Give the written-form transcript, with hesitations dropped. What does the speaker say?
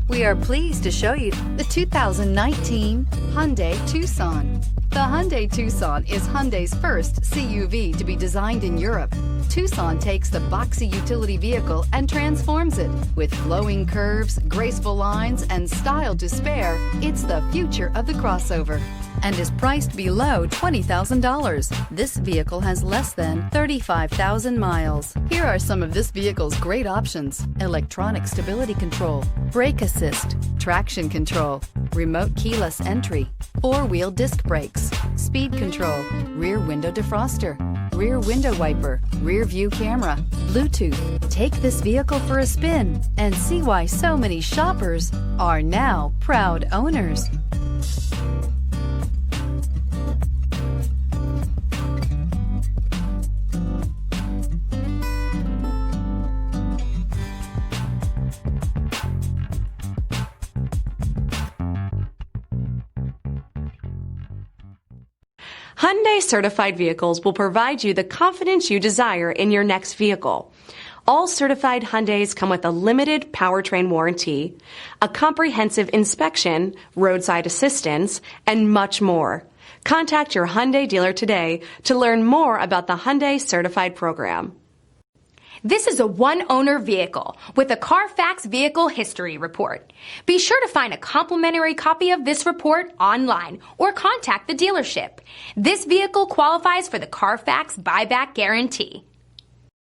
We are pleased to show you the 2019 Hyundai Tucson. The Hyundai Tucson is Hyundai's first CUV to be designed in Europe. Tucson takes the boxy utility vehicle and transforms it. With flowing curves, graceful lines, and style to spare, it's the future of the crossover and is priced below $20,000. This vehicle has less than 35,000 miles. Here are some of this vehicle's great options: electronic stability control, brake assist, traction control, remote keyless entry, four-wheel disc brakes, speed control, rear window defroster, rear window wiper, rear view camera, Bluetooth. Take this vehicle for a spin and see why so many shoppers are now proud owners. Hyundai certified vehicles will provide you the confidence you desire in your next vehicle. All certified Hyundais come with a limited powertrain warranty, a comprehensive inspection, roadside assistance, and much more. Contact your Hyundai dealer today to learn more about the Hyundai certified program. This is a one-owner vehicle with a Carfax Vehicle History Report. Be sure to find a complimentary copy of this report online or contact the dealership. This vehicle qualifies for the Carfax Buyback Guarantee.